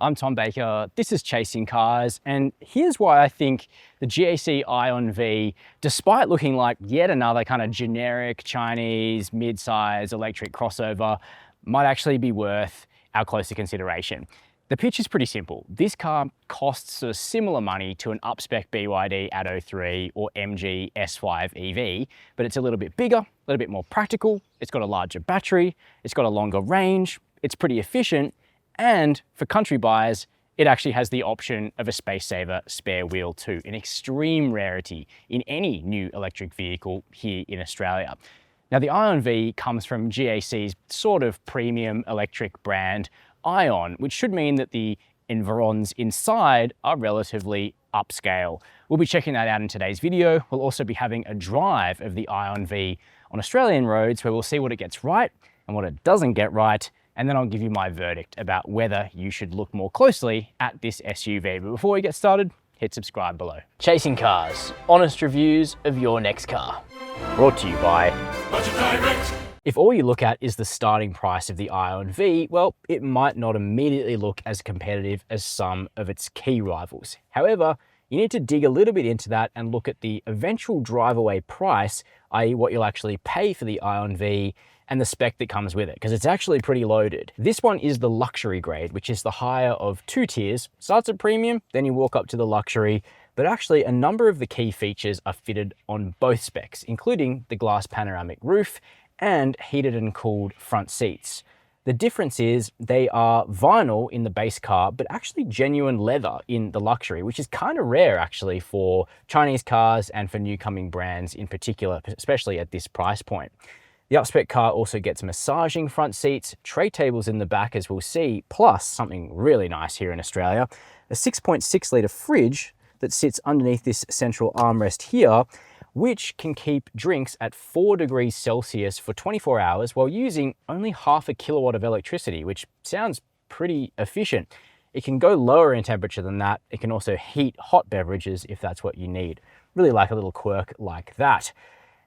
I'm Tom Baker, this is Chasing Cars, and here's why I think the GAC Aion V, despite looking like yet another kind of generic Chinese mid-size electric crossover, might actually be worth our closer consideration. The pitch is pretty simple. This car costs a similar money to an up-spec BYD Atto 3 or MG S5 EV, but it's a little bit bigger, a little bit more practical, it's got a larger battery, it's got a longer range, it's pretty efficient, and for country buyers, it actually has the option of a space saver spare wheel too, an extreme rarity in any new electric vehicle here in Australia. Now the Aion V comes from GAC's sort of premium electric brand Aion, which should mean that the environs inside are relatively upscale. We'll be checking that out in today's video. We'll also be having a drive of the Aion V on Australian roads where we'll see what it gets right and what it doesn't get right, and then I'll give you my verdict about whether you should look more closely at this SUV. But before we get started, hit subscribe below. Chasing Cars, honest reviews of your next car. Brought to you by Budget Direct. If all you look at is the starting price of the Aion V, well, it might not immediately look as competitive as some of its key rivals. However, you need to dig a little bit into that and look at the eventual drive-away price, i.e. what you'll actually pay for the Aion V, and the spec that comes with it, because it's actually pretty loaded. This one is the luxury grade, which is the higher of two tiers. Starts at premium, then you walk up to the luxury, but actually a number of the key features are fitted on both specs, including the glass panoramic roof and heated and cooled front seats. The difference is they are vinyl in the base car, but actually genuine leather in the luxury, which is kind of rare actually for Chinese cars and for new coming brands in particular, especially at this price point. The up-spec car also gets massaging front seats, tray tables in the back as we'll see, plus something really nice here in Australia, a 6.6 litre fridge that sits underneath this central armrest here, which can keep drinks at 4 degrees Celsius for 24 hours while using only half a kilowatt of electricity, which sounds pretty efficient. It can go lower in temperature than that. It can also heat hot beverages if that's what you need. Really like a little quirk like that.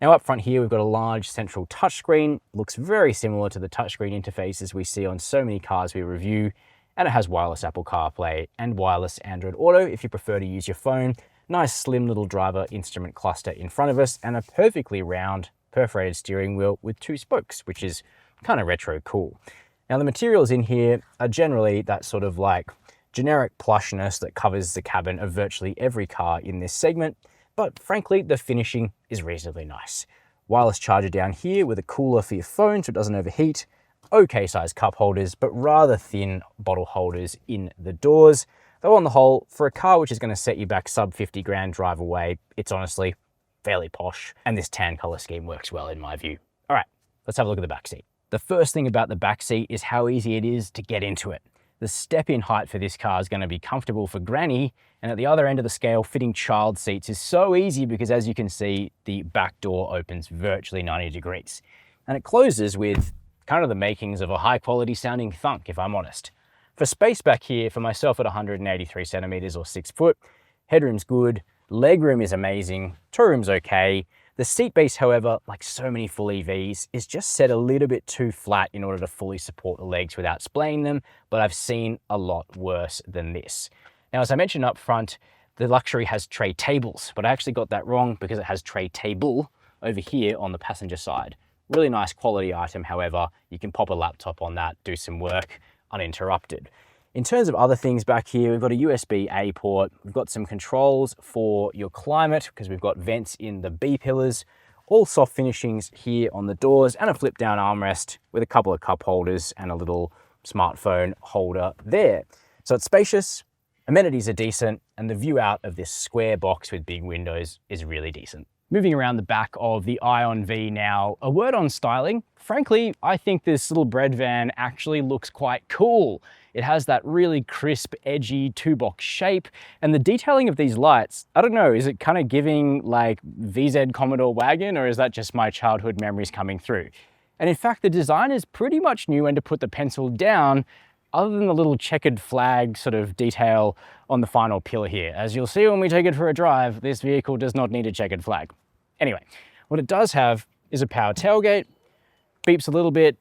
Now up front here, we've got a large central touchscreen. Looks very similar to the touchscreen interfaces we see on so many cars we review. And it has wireless Apple CarPlay and wireless Android Auto if you prefer to use your phone. Nice slim little driver instrument cluster in front of us and a perfectly round perforated steering wheel with two spokes, which is kind of retro cool. Now the materials in here are generally that sort of like generic plushness that covers the cabin of virtually every car in this segment. But frankly, the finishing is reasonably nice. Wireless charger down here with a cooler for your phone so it doesn't overheat. Okay sized cup holders, but rather thin bottle holders in the doors. Though on the whole, for a car which is going to set you back sub 50 grand drive away, it's honestly fairly posh. And this tan color scheme works well in my view. All right, let's have a look at the back seat. The first thing about the back seat is how easy it is to get into it. The step-in height for this car is going to be comfortable for granny, and at the other end of the scale, fitting child seats is so easy because, as you can see, the back door opens virtually 90 degrees. And it closes with kind of the makings of a high-quality sounding thunk, if I'm honest. For space back here, for myself at 183 centimeters or 6 foot, headroom's good, legroom is amazing, toe room's okay. The seat base, however, like so many full EVs, is just set a little bit too flat in order to fully support the legs without splaying them, but I've seen a lot worse than this. Now, as I mentioned up front, the luxury has tray tables, but I actually got that wrong because it has tray table over here on the passenger side. Really nice quality item, however, you can pop a laptop on that, do some work uninterrupted. In terms of other things back here, we've got a USB-A port, we've got some controls for your climate because we've got vents in the B pillars, all soft finishings here on the doors and a flip down armrest with a couple of cup holders and a little smartphone holder there. So it's spacious, amenities are decent, and the view out of this square box with big windows is really decent. Moving around the back of the Aion V now, a word on styling. Frankly, I think this little bread van actually looks quite cool. It has that really crisp, edgy two-box shape, and the detailing of these lights, I don't know, is it kind of giving like VZ Commodore wagon, or is that just my childhood memories coming through? And in fact, the design is pretty much new when to put the pencil down, other than the little checkered flag sort of detail on the final pillar here. As you'll see when we take it for a drive, this vehicle does not need a checkered flag. Anyway, what it does have is a power tailgate, beeps a little bit,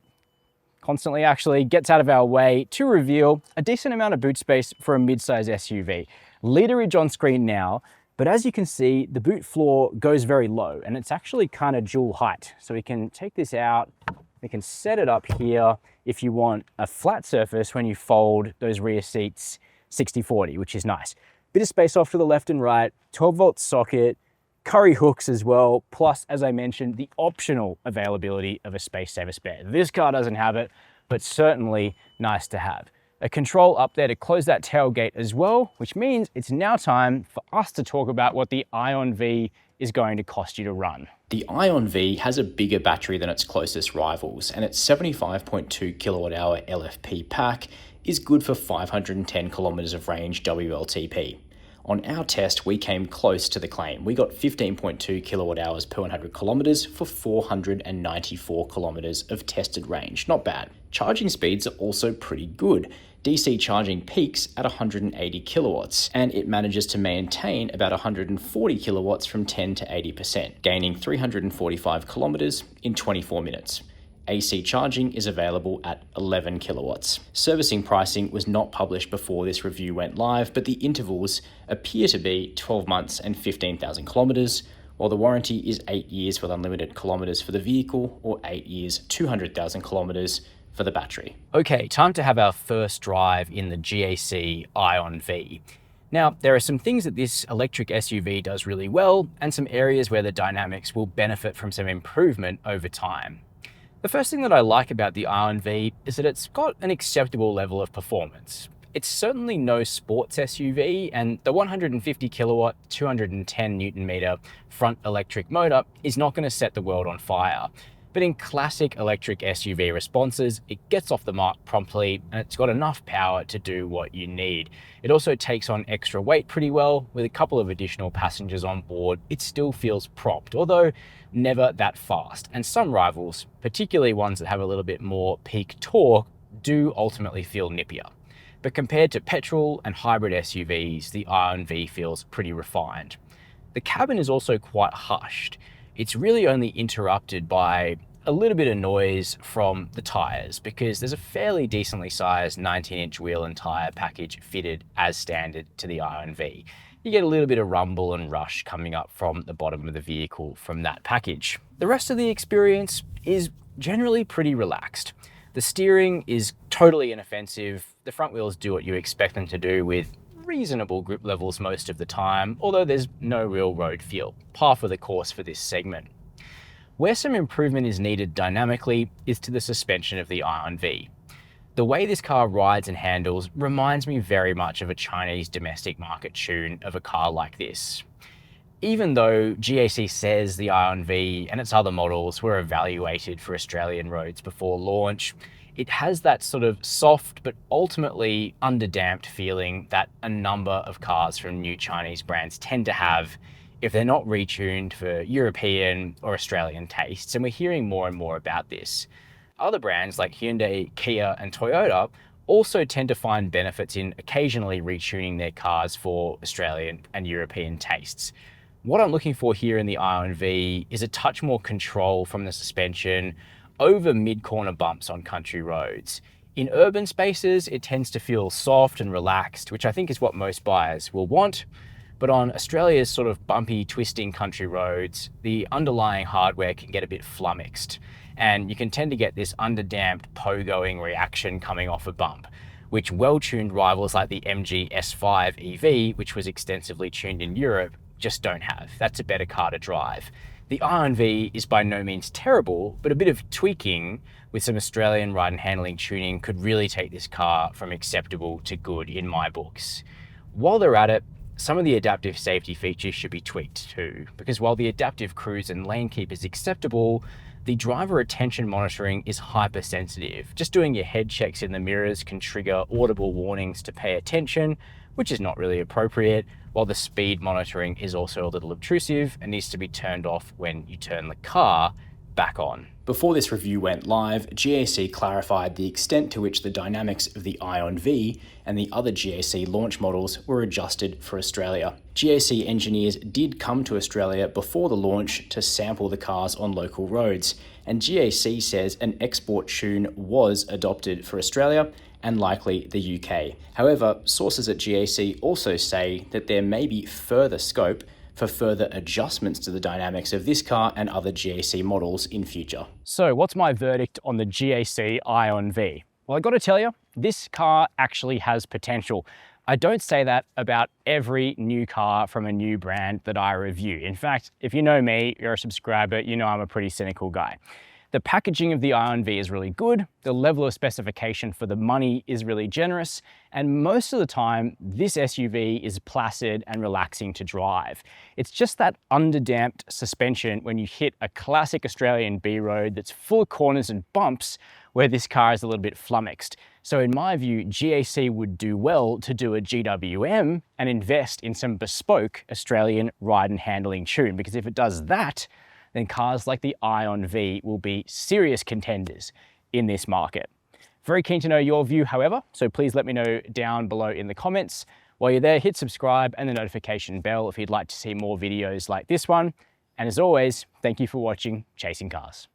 constantly actually, gets out of our way to reveal a decent amount of boot space for a mid-size SUV. Literage on screen now, but as you can see, the boot floor goes very low and it's actually kind of dual height. So we can take this out, we can set it up here if you want a flat surface when you fold those rear seats 60/40, which is nice. Bit of space off to the left and right, 12-volt socket, curry hooks as well, plus, as I mentioned, the optional availability of a space saver spare. This car doesn't have it, but certainly nice to have. A control up there to close that tailgate as well, which means it's now time for us to talk about what the Aion V is going to cost you to run. The Aion V has a bigger battery than its closest rivals, and its 75.2 kilowatt-hour LFP pack is good for 510 kilometers of range WLTP. On our test, we came close to the claim. We got 15.2 kilowatt hours per 100 kilometers for 494 kilometers of tested range. Not bad. Charging speeds are also pretty good. DC charging peaks at 180 kilowatts, and it manages to maintain about 140 kilowatts from 10 to 80%, gaining 345 kilometers in 24 minutes. AC charging is available at 11 kilowatts. Servicing pricing was not published before this review went live, but the intervals appear to be 12 months and 15,000 kilometers, while the warranty is 8 years with unlimited kilometers for the vehicle, or 8 years, 200,000 kilometers for the battery. Okay, time to have our first drive in the GAC Aion V. Now, there are some things that this electric SUV does really well, and some areas where the dynamics will benefit from some improvement over time. The first thing that I like about the Aion V is that it's got an acceptable level of performance. It's certainly no sports SUV, and the 150 kilowatt, 210 Newton meter front electric motor is not going to set the world on fire. But in classic electric SUV responses, it gets off the mark promptly and it's got enough power to do what you need. It also takes on extra weight pretty well. With a couple of additional passengers on board, it still feels prompt, although never that fast. And some rivals, particularly ones that have a little bit more peak torque, do ultimately feel nippier. But compared to petrol and hybrid SUVs, the Aion V feels pretty refined. The cabin is also quite hushed. It's really only interrupted by a little bit of noise from the tires because there's a fairly decently sized 19-inch wheel and tire package fitted as standard to the Aion V. You get a little bit of rumble and rush coming up from the bottom of the vehicle from that package. The rest of the experience is generally pretty relaxed. The steering is totally inoffensive. The front wheels do what you expect them to do with reasonable grip levels most of the time, although there's no real road feel, par for the course for this segment. Where some improvement is needed dynamically is to the suspension of the Aion V. The way this car rides and handles reminds me very much of a Chinese domestic market tune of a car like this. Even though GAC says the Aion V and its other models were evaluated for Australian roads before launch, it has that sort of soft but ultimately underdamped feeling that a number of cars from new Chinese brands tend to have if they're not retuned for European or Australian tastes, and we're hearing more and more about this. Other brands like Hyundai, Kia and Toyota also tend to find benefits in occasionally retuning their cars for Australian and European tastes. What I'm looking for here in the Aion V is a touch more control from the suspension over mid-corner bumps on country roads. In urban spaces, it tends to feel soft and relaxed, which I think is what most buyers will want. But on Australia's sort of bumpy, twisting country roads, the underlying hardware can get a bit flummoxed, and you can tend to get this underdamped pogoing reaction coming off a bump, which well-tuned rivals like the MG S5 EV, which was extensively tuned in Europe, just don't have. That's a better car to drive. The Aion V is by no means terrible, but a bit of tweaking with some Australian ride and handling tuning could really take this car from acceptable to good in my books. While they're at it, some of the adaptive safety features should be tweaked too, because while the adaptive cruise and lane keep is acceptable, the driver attention monitoring is hypersensitive. Just doing your head checks in the mirrors can trigger audible warnings to pay attention, which is not really appropriate, while the speed monitoring is also a little obtrusive and needs to be turned off when you turn the car back on. Before this review went live, GAC clarified the extent to which the dynamics of the Aion V and the other GAC launch models were adjusted for Australia. GAC engineers did come to Australia before the launch to sample the cars on local roads, and GAC says an export tune was adopted for Australia and likely the UK. However, sources at GAC also say that there may be further scope for further adjustments to the dynamics of this car and other GAC models in future. So what's my verdict on the GAC Aion V? Well, I got to tell you, this car actually has potential. I don't say that about every new car from a new brand that I review. In fact, if you know me, you're a subscriber, you know I'm a pretty cynical guy. The packaging of the Aion V is really good, the level of specification for the money is really generous, and most of the time, this SUV is placid and relaxing to drive. It's just that underdamped suspension when you hit a classic Australian B road that's full of corners and bumps where this car is a little bit flummoxed. So in my view, GAC would do well to do a GWM and invest in some bespoke Australian ride and handling tune, because if it does that, then cars like the Aion V will be serious contenders in this market. Very keen to know your view, however, so please let me know down below in the comments. While you're there, hit subscribe and the notification bell if you'd like to see more videos like this one. And as always, thank you for watching Chasing Cars.